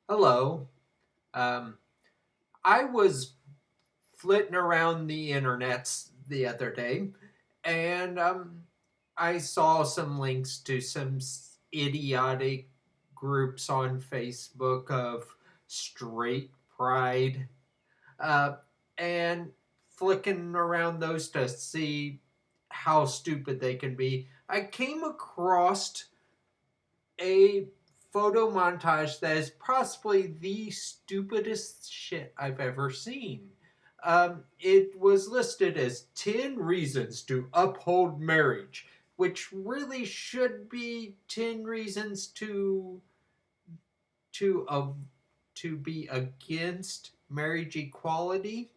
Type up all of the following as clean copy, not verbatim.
Hello. Um, I was flitting around the internets the other day, and I saw some links to some idiotic groups on Facebook of straight pride, uh, and flicking around those to see how stupid they can be. I came across a photo montage that is possibly the stupidest shit I've ever seen. It was listed as 10 reasons to uphold marriage, which really should be 10 reasons to uh, to be against marriage equality,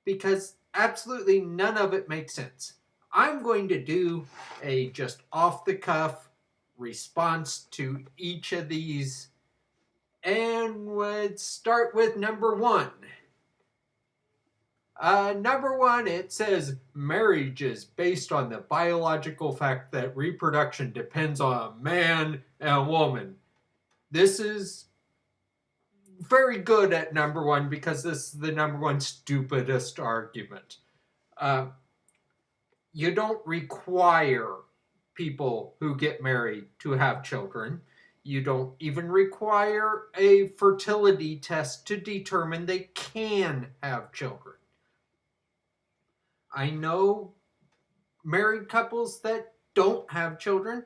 because absolutely none of it makes sense. I'm going to do a just off the cuff response to each of these, and would start with number one. Number one, it says marriage is based on the biological fact that reproduction depends on a man and a woman. This is very good at number one because this is the number one stupidest argument. Uh, you don't require people who get married to have children. You don't even require a fertility test to determine they can have children. I know married couples that don't have children.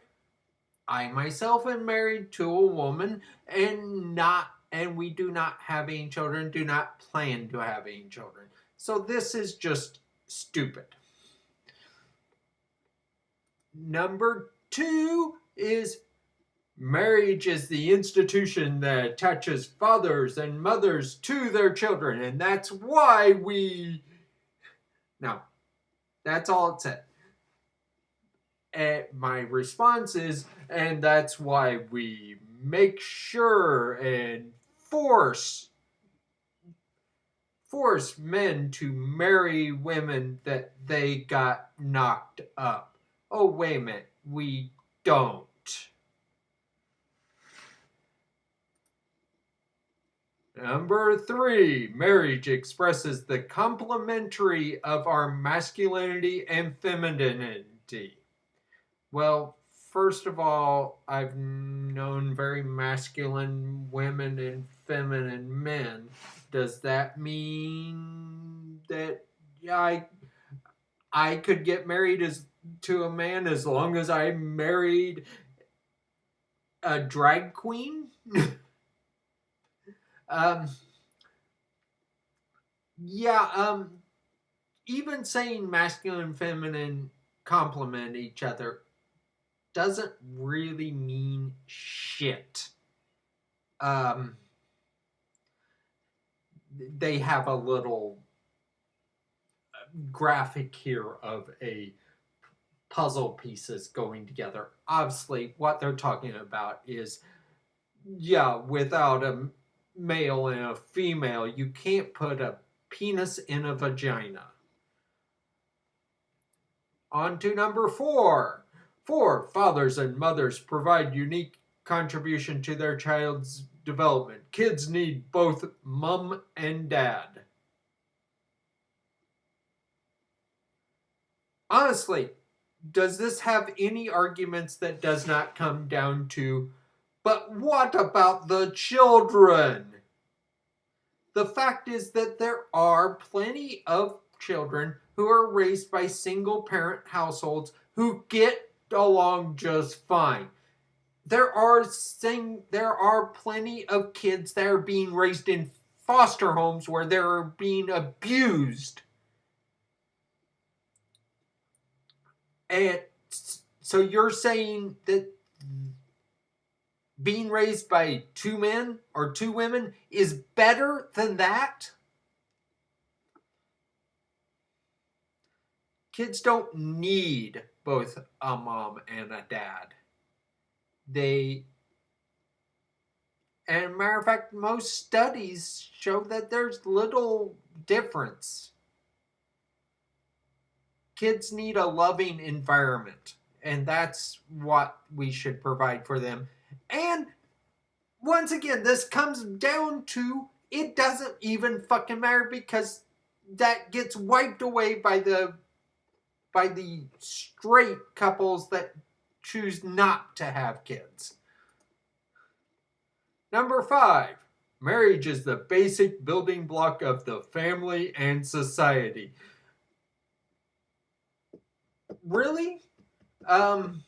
I myself am married to a woman and we do not have any children, do not plan to have any children. So this is just stupid. Number two is marriage is the institution that attaches fathers and mothers to their children, and that's why we. Now, that's all it said. And my response is, and that's why we make sure and force men to marry women that they got knocked up. Oh, wait a minute, we don't. Number three, marriage expresses the complementary of our masculinity and femininity. Well, first of all, I've known very masculine women and feminine men. Does that mean that yeah, I could get married to a man as long as I married a drag queen? um, yeah, even saying masculine and feminine complement each other doesn't really mean shit. Um, they have a little graphic here of a puzzle pieces going together. Obviously, what they're talking about is, yeah, without a male and a female, you can't put a penis in a vagina. On to number four. Four, fathers and mothers provide unique contribution to their child's development. Kids need both mom and dad. Honestly, does this have any arguments that does not come down to, but what about the children? The fact is that there are plenty of children who are raised by single parent households who get along just fine. There are plenty of kids that are being raised in foster homes where they're being abused. And so you're saying that being raised by two men or two women is better than that? Kids don't need both a mom and a dad. They, and matter of fact, most studies show that there's little difference. Kids need a loving environment, and that's what we should provide for them. And once again, this comes down to it doesn't even fucking matter because that gets wiped away by the straight couples that choose not to have kids. Number 5, marriage is the basic building block of the family and society. Really? Um,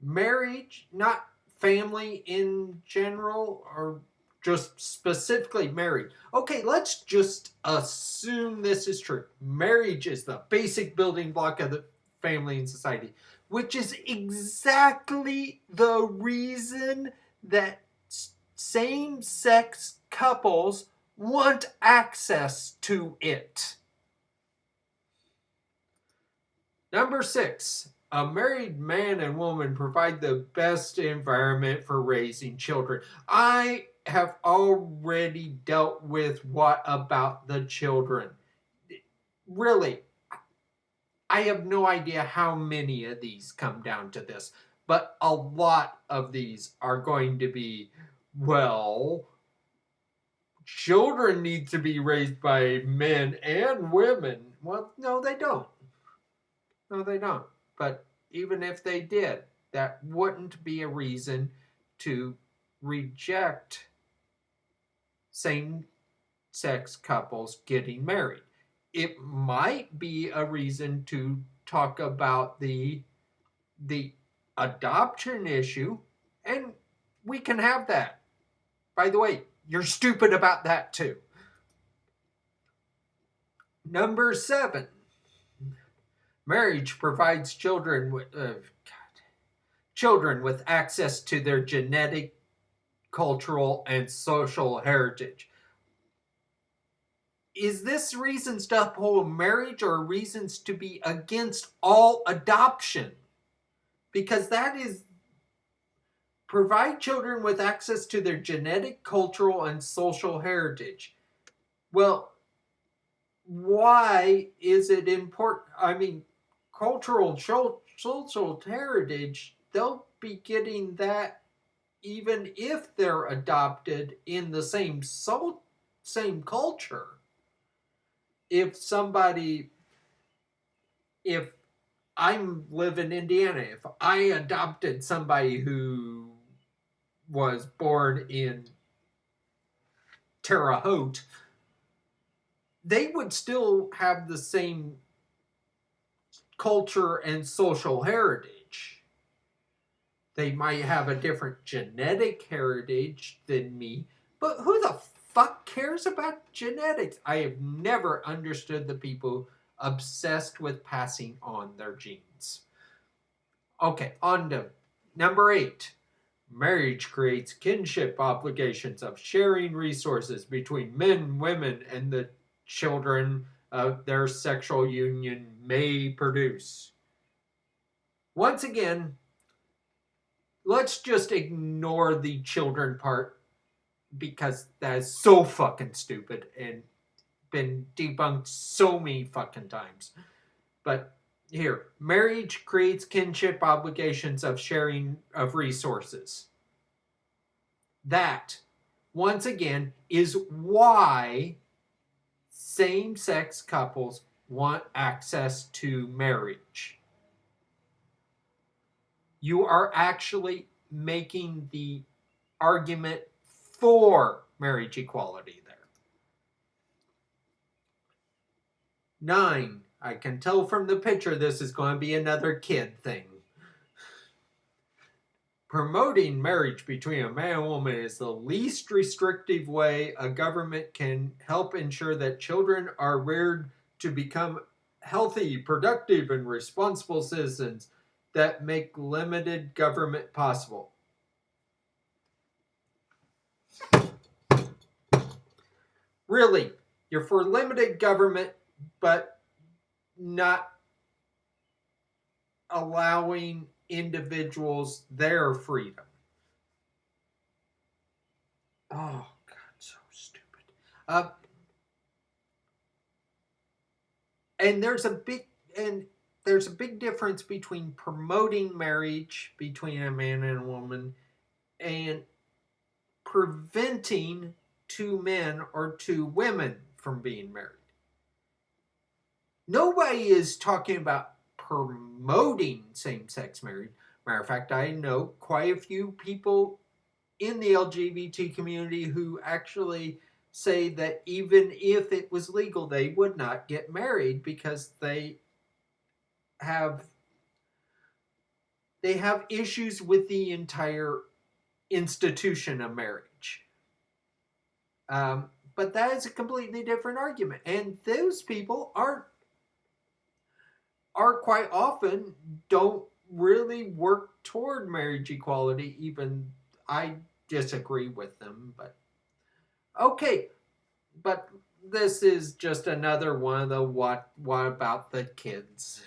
Marriage, not family in general, or just specifically married. Okay, let's just assume this is true. Marriage is the basic building block of the family and society, which is exactly the reason that same sex couples want access to it. Number 6, a married man and woman provide the best environment for raising children. I have already dealt with what about the children. Really, I have no idea how many of these come down to this, but a lot of these are going to be, well, children need to be raised by men and women. Well, no, they don't. No, they don't. But even if they did, that wouldn't be a reason to reject same sex couples getting married. It might be a reason to talk about the adoption issue, and we can have that. By the way, you're stupid about that too. Number 7, marriage provides children with access to their genetic, cultural, and social heritage. Is this reasons to uphold marriage or reasons to be against all adoption? Because that is provide children with access to their genetic, cultural, and social heritage. Well, why is it important? I mean, cultural, social heritage, they'll be getting that even if they're adopted in the same culture. If somebody, if I'm live in Indiana, if I adopted somebody who was born in Terre Haute, they would still have the same culture and social heritage. They might have a different genetic heritage than me, but who the fuck cares about genetics? I have never understood the people obsessed with passing on their genes. Okay, on to number 8. Marriage creates kinship obligations of sharing resources between men, women, and the children their sexual union may produce. Once again, let's just ignore the children part because that is so fucking stupid and been debunked so many fucking times. But here, marriage creates kinship obligations of sharing of resources. That, once again, is why same sex couples want access to marriage. You are actually making the argument for marriage equality there. 9, I can tell from the picture this is going to be another kid thing. Promoting marriage between a man and woman is the least restrictive way a government can help ensure that children are reared to become healthy, productive, and responsible citizens that make limited government possible. Really, you're for limited government, but not allowing individuals their freedom. Oh, God, so stupid. And there's a big, and there's a big difference between promoting marriage between a man and a woman and preventing two men or two women from being married. Nobody is talking about promoting same-sex marriage. Matter of fact, I know quite a few people in the LGBT community who actually say that even if it was legal, they would not get married because have they have issues with the entire institution of marriage. But that is a completely different argument, and those people are quite often don't really work toward marriage equality. Even I disagree with them, but okay. But this is just another one of the what about the kids.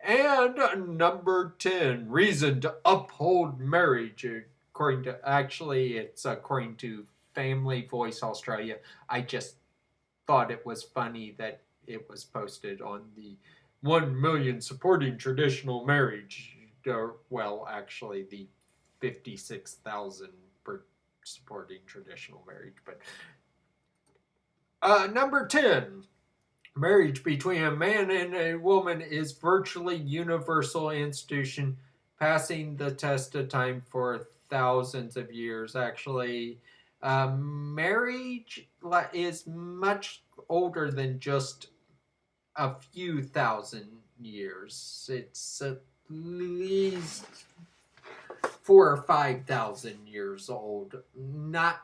And number 10, reason to uphold marriage. According to, actually, it's according to Family Voice Australia. I just thought it was funny that it was posted on the 1 million supporting traditional marriage. Well, actually, the 56,000 for supporting traditional marriage. But number 10, marriage between a man and a woman is virtually universal institution, passing the test of time for thousands of years. Actually, marriage is much older than just a few thousand years. It's at least 4,000 or 5,000 years old. Not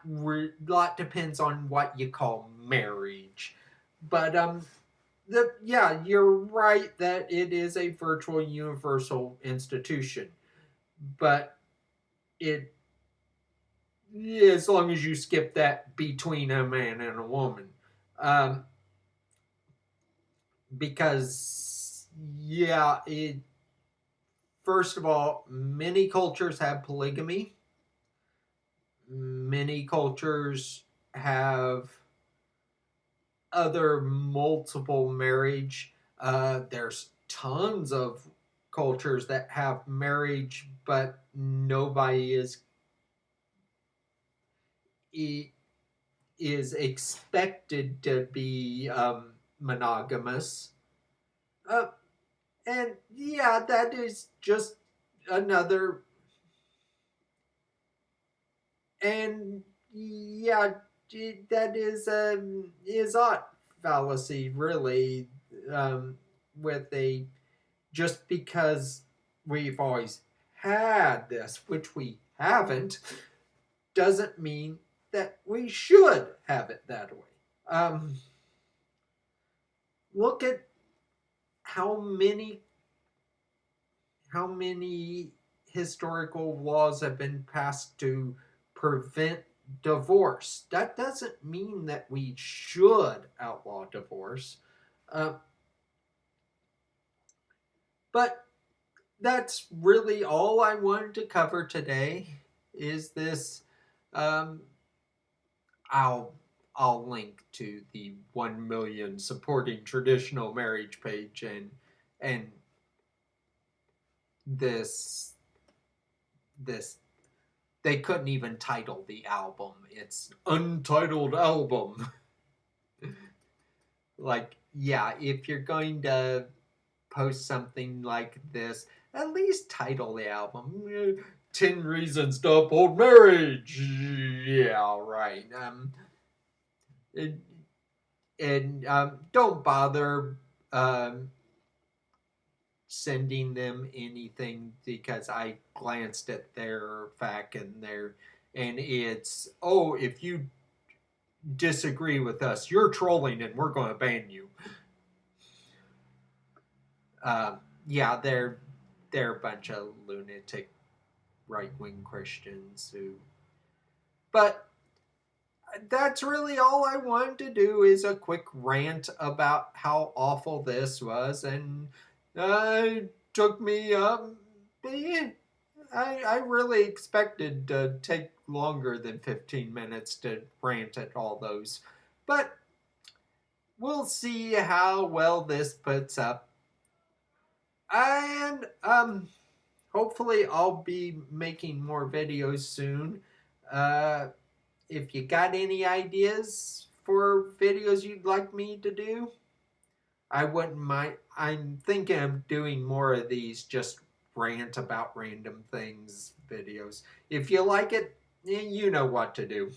lot depends on what you call marriage, but you're right that it is a virtual universal institution, but it as long as you skip that between a man and a woman, um, because first of all, many cultures have polygamy. Many cultures have other multiple marriage. There's tons of cultures that have marriage, but nobody is expected to be monogamous. Uh, and that is just another. And that is odd fallacy, really. With a just because we've always had this, which we haven't, doesn't mean that we should have it that way. Look at how many historical laws have been passed to prevent divorce. That doesn't mean that we should outlaw divorce. Uh, but that's really all I wanted to cover today. Is this? Um, I'll I'll link to the 1 million supporting traditional marriage page and this this they couldn't even title the album. It's Untitled Album. Like, if you're going to post something like this, at least title the album 10 Reasons to Uphold Marriage. Yeah, right. And don't bother um, sending them anything because I glanced at their FAQ and it's, if you disagree with us, you're trolling and we're going to ban you. They're a bunch of lunatic right-wing Christians who. But that's really all I wanted to do is a quick rant about how awful this was, and it took me. I really expected to take longer than 15 minutes to rant at all those, but we'll see how well this puts up. And hopefully I'll be making more videos soon. Uh, if you got any ideas for videos you'd like me to do, I wouldn't mind. I'm thinking of doing more of these just rant about random things videos. If you like it, you know what to do.